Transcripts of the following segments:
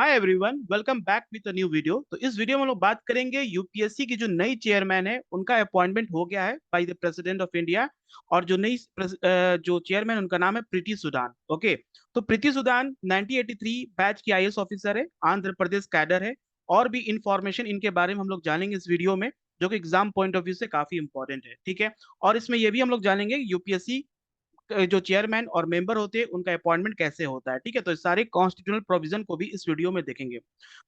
Hi everyone, welcome back with a new video. तो इस video में हम लोग बात करेंगे यूपीएससी की जो नई चेयरमैन है उनका अपॉइंटमेंट हो गया है bye the president of India. और जो जो चेयरमैन उनका नाम है प्रीति सुडान। ओके। तो प्रीति सुडान 1983 बैच की आईएएस ऑफिसर है, आंध्र प्रदेश कैडर है। और भी इंफॉर्मेशन इनके बारे में हम लोग जानेंगे इस वीडियो में, जो कि एग्जाम पॉइंट ऑफ व्यू से काफी इंपॉर्टेंट है। ठीक है। और इसमें ये भी हम लोग जानेंगे यूपीएससी जो चेयरमैन और मेंबर होते हैं उनका अपॉइंटमेंट कैसे होता है। ठीक है। तो इस सारे कॉन्स्टिट्यूशनल प्रोविजन को भी इस वीडियो में देखेंगे।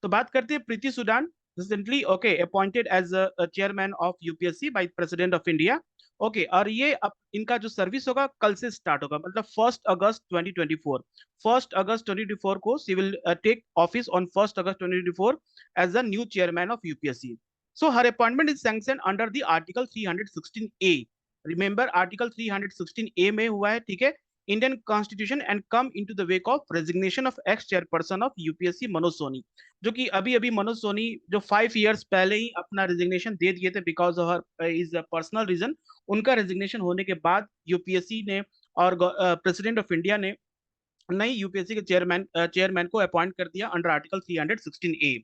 तो बात करते हैं Preeti Sudan. Recently okay appointed as chairman of UPSC by president of India. Okay. और ये अब इनका जो सर्विस होगा कल से स्टार्ट होगा, मतलब 1 अगस्त 2024। 1 अगस्त 2024 को she will take office on 1 August 2024 as the new chairman of UPSC. So her appointment is sanctioned under the Article 316A। Remember article 316 A में हुआ है। ठीक है। Indian constitution and come into the wake of resignation of ex chairperson of UPSC Manoj Soni. जो कि अभी अभी मनोज सोनी जो 5 इयर्स पहले ही अपना रेजिग्नेशन दे दिए थे because of her is personal reason. उनका रेजिग्नेशन होने के बाद यूपीएससी ने और प्रेसिडेंट ऑफ इंडिया ने नई यूपीएससी के चेयरमैन को अपॉइंट कर दिया under article 316 A.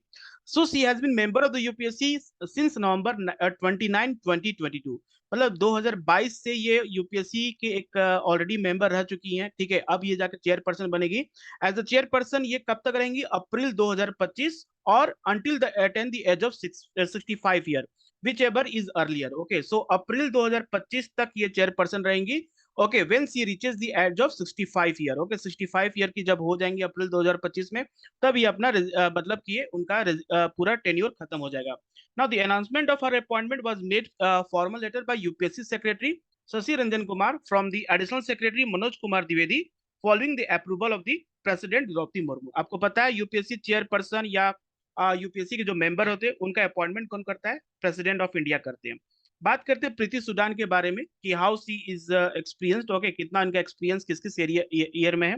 So she has been member of the UPSC since November 29 2022। मतलब 2022 से ये यूपीएससी के एक ऑलरेडी मेंबर रह चुकी हैं। ठीक है। अब ये जाकर चेयरपर्सन बनेगी। एज अ चेयरपर्सन ये कब तक रहेंगी? अप्रैल 2025 और until the attain the age of 65 year, whichever is earlier. Okay. So अप्रैल 2025 तक ये चेयरपर्सन रहेंगी। Okay when she reaches the age of 65 year. Okay 65 year की जब हो जाएंगी अप्रैल 2025 में, तब ये अपना मतलब कि ये उनका पूरा टेन्योर खत्म हो जाएगा। Now the announcement of her appointment was made formal letter by UPSC secretary Shashi Ranjan Kumar from the additional secretary Manoj Kumar Dwivedi following the approval of the president Droupadi Murmu. आपको पता है यूपीएससी चेयरपर्सन या यूपीएससी के जो मेंबर होते हैं उनका अपॉइंटमेंट कौन करता है? प्रेसिडेंट ऑफ इंडिया करते हैं। बात करते हैं प्रीति सुडान के बारे में कि how she is experienced. Okay कितना इनका एक्सपीरियंस किस किस ईयर में है।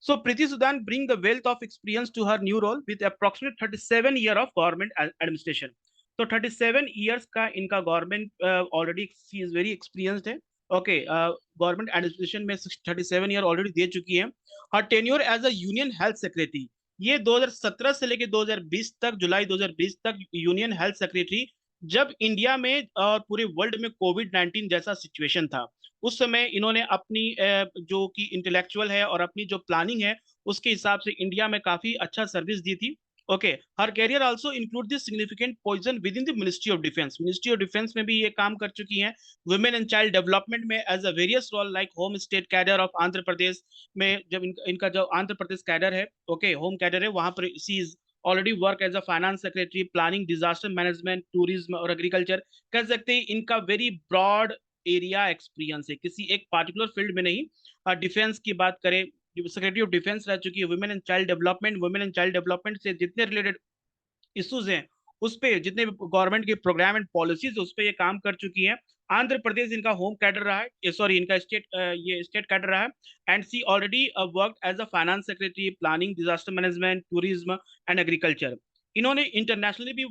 So Preeti Sudan bring the wealth of experience to her new role with approximate 37 year of government administration. तो 37 ईयर्स का इनका government already she is very experienced है। ओके गवर्नमेंट एडमिनिस्ट्रेशन में 37 ईयर ऑलरेडी दे चुकी है। Her tenure as a union health secretary, ये 2017 से लेकर 2020 तक, जुलाई 2020 तक यूनियन हेल्थ सेक्रेटरी, जब इंडिया में और पूरे वर्ल्ड में कोविड-19 जैसा सिचुएशन था, उस समय इन्होंने अपनी जो कि इंटेलेक्चुअल है और अपनी जो प्लानिंग है उसके हिसाब से इंडिया में काफी अच्छा सर्विस दी थी। Okay her career also include this significant position within the ministry of defence. Ministry of defence में भी ये काम कर चुकी हैं। वुमेन एंड चाइल्ड डेवलपमेंट में as a various role like home state cadre of Andhra Pradesh में, जब इनका जो आंध्र प्रदेश कैडर है, ओके होम कैडर है, वहां पर she is already work as a finance secretary, planning, disaster management, tourism और एग्रीकल्चर। कह सकते हैं इनका वेरी ब्रॉड एरिया एक्सपीरियंस है, किसी एक पार्टिकुलर फील्ड में नहीं। डिफेंस की बात करें, सेक्रेटरी ऑफ डिफेंस रह चुकी है। Women and child development, women and child development से जितने रिलेटेड इश्यूज हैं उस पे, जितने गवर्नमेंट के प्रोग्राम एंड पॉलिसीज उस पे ये काम कर चुकी हैं। आंध्र प्रदेश इनका होम कैडर रहा है, सॉरी इनका स्टेट, ये स्टेट कैडर रहा है। And she already work as a finance secretary, planning, disaster management, tourism and agriculture. इन्होंने इंटरनेशनली भी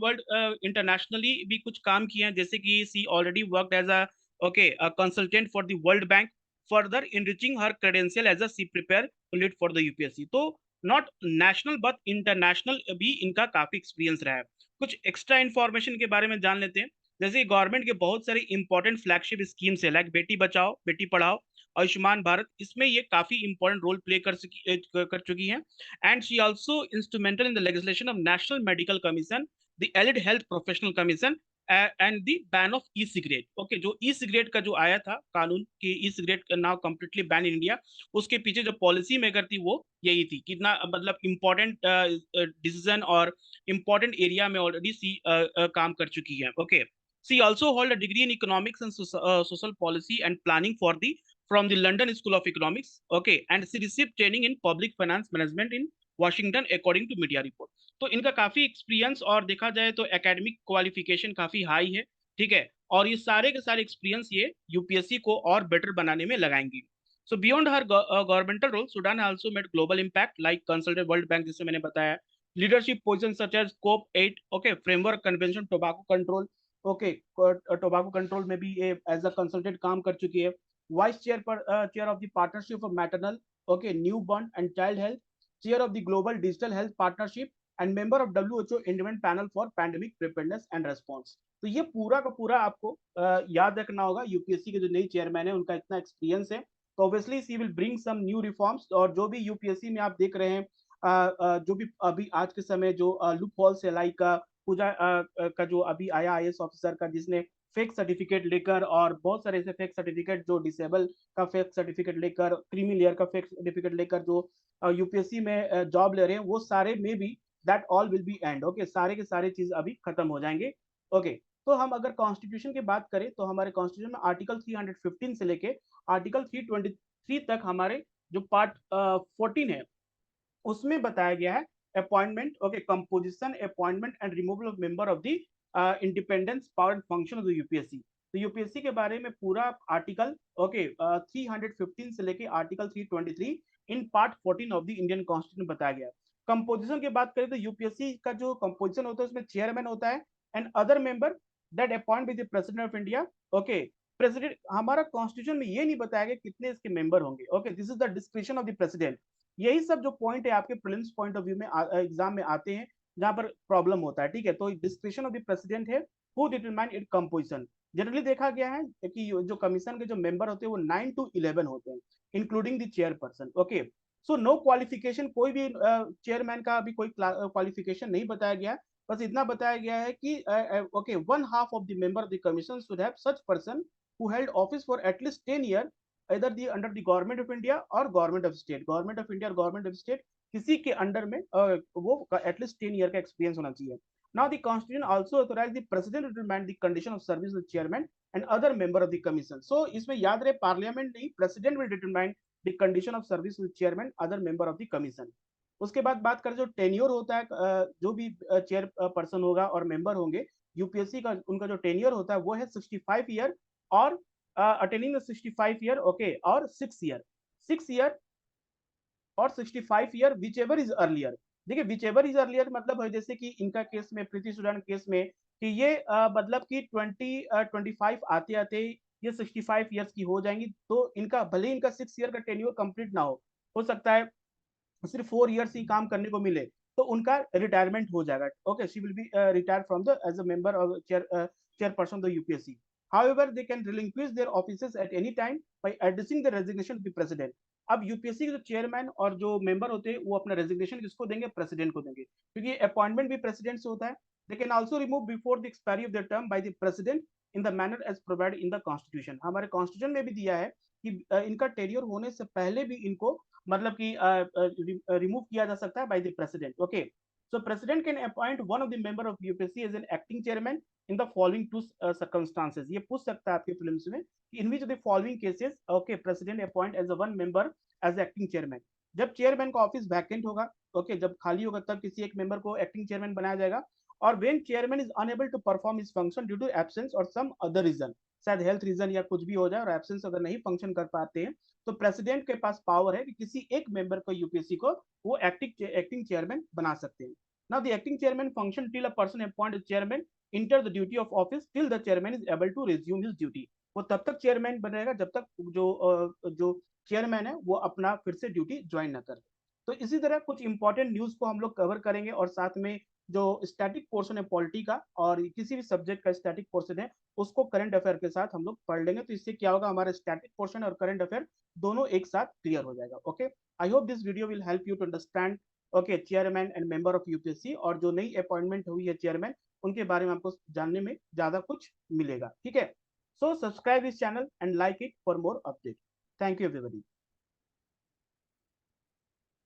इंटरनेशनली भी कुछ काम किए हैं, जैसे कि she already work as a okay consultant for the world bank, further enriching her credential as a she prepare lead for the UPSC. तो नॉट नेशनल बट इंटरनेशनल भी इनका काफी एक्सपीरियंस रहा है। कुछ एक्स्ट्रा इन्फॉर्मेशन के बारे में जान लेते हैं। जैसे गवर्नमेंट के बहुत सारे इंपॉर्टेंट फ्लैगशिप स्कीम्स है, लाइक बेटी बचाओ बेटी पढ़ाओ, आयुष्मान भारत, इसमें ये काफी इंपॉर्टेंट रोल प्ले कर चुकी हैं। And she also instrumental in the legislation of national medical commission, the allied health professional commission and the ban of e cigarette. Okay जो ई सिगरेट का जो आया था कानून कि e cigarette now completely ban in India, उसके पीछे जो पॉलिसी मेकर थी वो यही थी। कितना मतलब इंपॉर्टेंट डिसीजन और इंपॉर्टेंट एरिया में ऑलरेडी सी काम कर चुकी है। Okay she also hold a degree in economics and social policy and planning for the from the London School of Economics. Okay and she receive training in public finance management in Washington according to media report. तो इनका काफी experience और देखा जाए तो academic qualification काफी high है। ठीक है। और ये सारे के सारे एक्सपीरियंस ये यूपीएससी को और बेटर बनाने में लगाएंगी। So beyond her governmental role, Sudan has also made global impact, like consulted World Bank, जिसे मैंने बताया, leadership positions such as COP8, okay, Framework Convention, Tobacco Control, okay, Tobacco Control में भी ये as a consultant काम कर चुकी है। Vice chair chair of the Partnership for Maternal, okay, Newborn and Child Health, chair of the Global Digital Health Partnership, and member of WHO independent panel for pandemic preparedness and response. तो ये पूरा का पूरा आपको याद रखना होगा। UPSC के जो नई चेयरमैन है उनका इतना एक्सपीरियंस है, तो obviously she will bring some new reforms. और जो भी यूपीएससी में आप देख रहे हैं जो भी अभी आज के समय जो लूप होल से लाइक का पूजा का जो अभी आया आईएएस ऑफिसर का, जिसने फेक सर्टिफिकेट लेकर और बहुत सारे ऐसे फेक सर्टिफिकेट जो डिसेबल का फेक सर्टिफिकेट लेकर, क्रीमी लेयर का फेक सर्टिफिकेट लेकर जो यूपीएससी में जॉब ले रहे हैं, वो सारे में भी that all will be and. Okay, सारे के सारे चीज अभी खत्म हो जाएंगे। ओके, तो हम अगर कॉन्स्टिट्यूशन की बात करें तो हमारे कॉन्स्टिट्यूशन में आर्टिकल 315 से लेके आर्टिकल 323 तक हमारे जो पार्ट 14 है उसमें बताया गया है appointment, okay, composition, appointment and removal of member of the independence power and function of the UPSC. तो यूपीएससी के बारे में पूरा आर्टिकल, ओके, 315 से लेके article 323 in part 14 of the Indian constitution बताया गया। कंपोजिशन की बात करें तो यूपीएससी का जो कंपोजिशन होता है उसमें चेयरमैन होता है and other member that appoint by the president of India. Okay, president, हमारा कॉन्स्टिट्यूशन में ये नहीं बताया गया कितने इसके मेंबर होंगे। Okay, this is the description of the president. यही सब जो पॉइंट है आपके प्रीलिम्स पॉइंट ऑफ व्यू में एग्जाम में आते हैं जहां पर प्रॉब्लम होता है। ठीक है, तो डिस्क्रिप्शन ऑफ द प्रेसिडेंट है who determine it composition. Generally देखा गया है कि जो कमीशन के जो मेंबर होते हैं वो 9 to 11 होते हैं, including the chairperson. Okay, so no qualification, कोई भी चेयरमैन का अभी कोई क्वालिफिकेशन नहीं बताया गया। बस इतना बताया गया है कि okay, one half of the member of the commission should have such person who held office for at least 10 year either the under the government of India or government of state, government of India और government of state, किसी के under में वो at least 10 year का experience होना चाहिए। Now the constitution also authorizes the president to determine the condition of service of the chairman and other member of the commission. So इसमें याद रहे पार्लियामेंट नहीं, president will determine the condition of service of the chairman, other member of the commission. उसके बाद बात करें जो tenure होता है, जो भी चेयर पर्सन होगा और मेंबर होंगे यूपीएससी का, उनका जो टेन्योर होता है वो है 65 ईयर और अटेनिंग 65 ईयर, ओके, और 6 ईयर और 65 year whichever is earlier. देखिए विच एवर इज अर्लियर मतलब है जैसे कि इनका केस में, प्रीति सूडन केस में, कि ये मतलब कि 25 आते आते ये 65 ईयर्स की हो जाएंगी, तो इनका भले इनका 6 ईयर का टेन्योर कंप्लीट ना हो सकता है सिर्फ 4 ईयर्स ही काम करने को मिले, तो उनका रिटायरमेंट हो जाएगा। Okay, she will be retire from the age a member of chairperson of the UPSC. However, they can relinquish their offices at any time by addressing the resignation to the president. अब UPSC के जो chairman और जो member होते हैं वो अपना resignation किसको देंगे? प्रेसिडेंट को देंगे, क्योंकि अपॉइंटमेंट भी प्रेसिडेंट से होता है। They can also remove before the expiry of the term by the president in the manner as provided in the constitution. हमारे कॉन्स्टिट्यूशन में भी दिया है कि इनका टेन्योर होने से पहले भी इनको मतलब कि रिमूव किया जा सकता है bye the president. Okay, so president can appoint one of the member of UPSC as an acting chairman in the following two circumstances. ये पूछ सकता है आपके फिल्म्स में in which of the following cases okay president appoint as a one member as acting chairman. जब chairman का office vacant होगा, okay, जब खाली होगा तब किसी एक मेंबर को एक्टिंग चेयरमैन बनाया जाएगा। और when chairman is unable to perform his function due to absence और सम अदर रीजन, शायद हेल्थ रीजन या कुछ भी हो जाए और एब्सेंस अगर नहीं फंक्शन कर पाते हैं, तो प्रेसिडेंट के पास पावर है कि किसी एक मेंबर को यूपीएससी को वो एक्टिंग चेयरमैन बना सकते हैं। Now the acting chairman function till a person appointed chairman enter the duty of office till the chairman is able to resume his duty. वो तब तक चेयरमैन बनेगा जब तक जो चेयरमैन है वो अपना फिर से ड्यूटी ज्वाइन ना करे। तो इसी तरह कुछ इंपॉर्टेंट न्यूज को हम लोग कवर करेंगे और साथ में जो स्टैटिक पोर्शन है पॉलिटी का और किसी भी सब्जेक्ट का स्टैटिक पोर्शन है उसको करंट अफेयर के साथ हम लोग पढ़ लेंगे। तो इससे क्या होगा, हमारा स्टैटिक पोर्शन और करंट अफेयर दोनों एक साथ क्लियर हो जाएगा। Okay, I hope this video will help you to understand okay chairman and member of UPSC, और जो नई अपॉइंटमेंट हुई है चेयरमैन उनके बारे में आपको जानने में ज्यादा कुछ मिलेगा। ठीक है, so subscribe this channel and like it for more update. Thank you everybody.